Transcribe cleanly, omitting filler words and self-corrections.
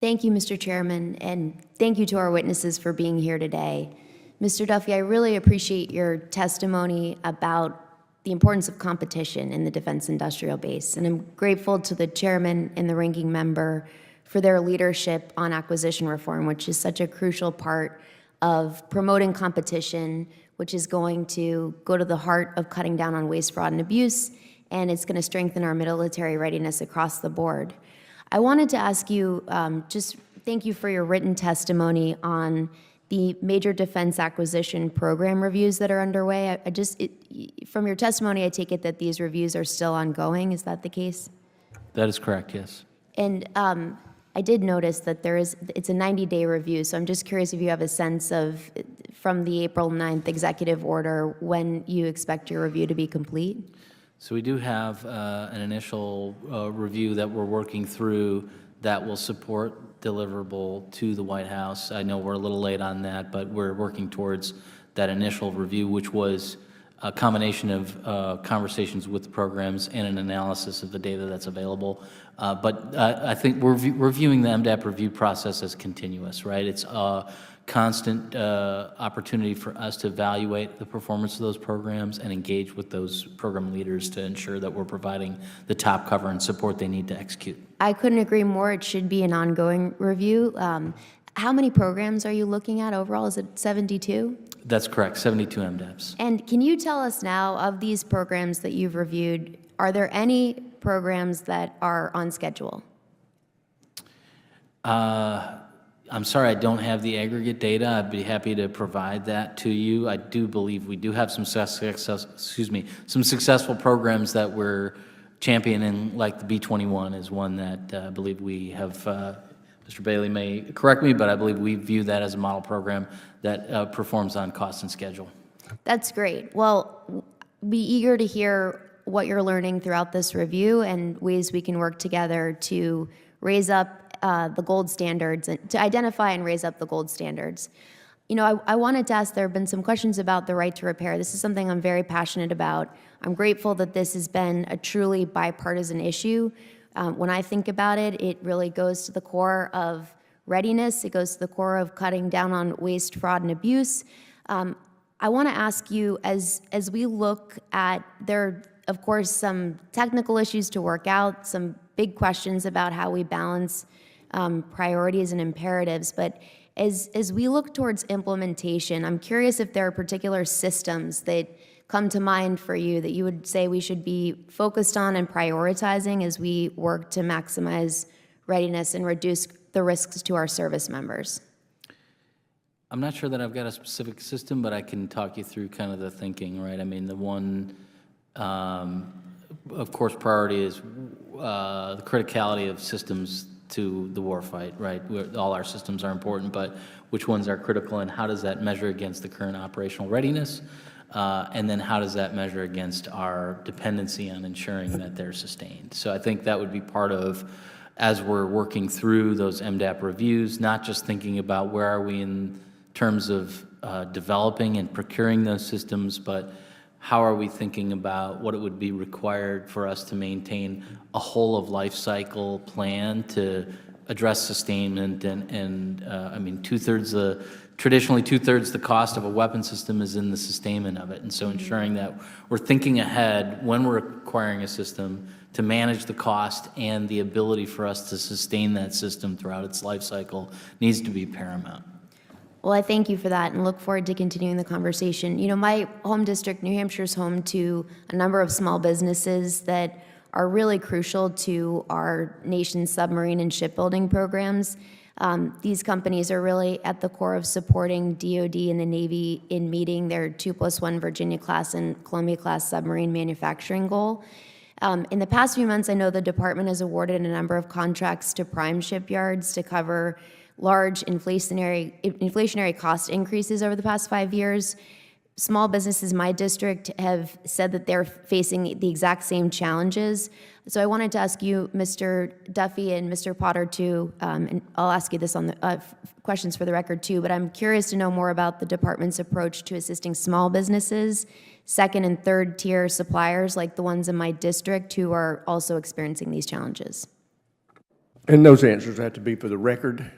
Thank you, Mr. Chairman, and thank you to our witnesses for being here today. Mr. Duffy, I really appreciate your testimony about the importance of competition in the defense industrial base, and I'm grateful to the chairman and the ranking member for their leadership on acquisition reform, which is such a crucial part of promoting competition, which is going to go to the heart of cutting down on waste, fraud, and abuse, and it's going to strengthen our military readiness across the board. I wanted to ask you, just thank you for your written testimony on the major defense acquisition program reviews that are underway. From your testimony, I take it that these reviews are still ongoing. Is that the case? That is correct, yes. And I did notice that it's a 90-day review, so I'm just curious if you have a sense of, from the April 9th executive order, when you expect your review to be complete? So we do have an initial review that we're working through that will support deliverable to the White House. I know we're a little late on that, but we're working towards that initial review, which was a combination of conversations with the programs and an analysis of the data that's available. But I think we're viewing the MDAP review process as continuous, right? It's a constant opportunity for us to evaluate the performance of those programs and engage with those program leaders to ensure that we're providing the top cover and support they need to execute. I couldn't agree more. It should be an ongoing review. How many programs are you looking at overall? Is it 72? That's correct, 72 MDAPs. And can you tell us now, of these programs that you've reviewed, are there any programs that are on schedule? I'm sorry, I don't have the aggregate data. I'd be happy to provide that to you. I do believe we do have some successful programs that we're championing, like the B-21 is one that I believe we have, Mr. Bailey may correct me, but I believe we view that as a model program that performs on cost and schedule. That's great. Well, be eager to hear what you're learning throughout this review and ways we can work together to raise up the gold standards, and to identify and raise up the gold standards. You know, I wanted to ask, there have been some questions about the right to repair. This is something I'm very passionate about. I'm grateful that this has been a truly bipartisan issue. When I think about it, it really goes to the core of readiness. It goes to the core of cutting down on waste, fraud, and abuse. I want to ask you, as we look at, there are, of course, some technical issues to work out, some big questions about how we balance priorities and imperatives, but as we look towards implementation, I'm curious if there are particular systems that come to mind for you that you would say we should be focused on and prioritizing as we work to maximize readiness and reduce the risks to our service members? I'm not sure that I've got a specific system, but I can talk you through kind of the thinking, right? I mean, the one, of course, priority is the criticality of systems to the warfight, right? All our systems are important, but which ones are critical and how does that measure against the current operational readiness? And then how does that measure against our dependency on ensuring that they're sustained? So I think that would be part of, as we're working through those MDAP reviews, not just thinking about where are we in terms of developing and procuring those systems, but how are we thinking about what it would be required for us to maintain a whole of life cycle plan to address sustainment and I mean, traditionally two-thirds the cost of a weapon system is in the sustainment of it. And so ensuring that we're thinking ahead when we're acquiring a system to manage the cost and the ability for us to sustain that system throughout its life cycle needs to be paramount. Well, I thank you for that and look forward to continuing the conversation. You know, my home district, New Hampshire, is home to a number of small businesses that are really crucial to our nation's submarine and shipbuilding programs. These companies are really at the core of supporting DoD and the Navy in meeting their 2+1 Virginia-class and Columbia-class submarine manufacturing goal. In the past few months, I know the department has awarded a number of contracts to prime shipyards to cover large inflationary cost increases over the past 5 years. Small businesses in my district have said that they're facing the exact same challenges. So I wanted to ask you, Mr. Duffy and Mr. Potter, too, and I'll ask you this on the questions for the record, too, but I'm curious to know more about the department's approach to assisting small businesses, second and third tier suppliers like the ones in my district who are also experiencing these challenges. And those answers have to be for the record.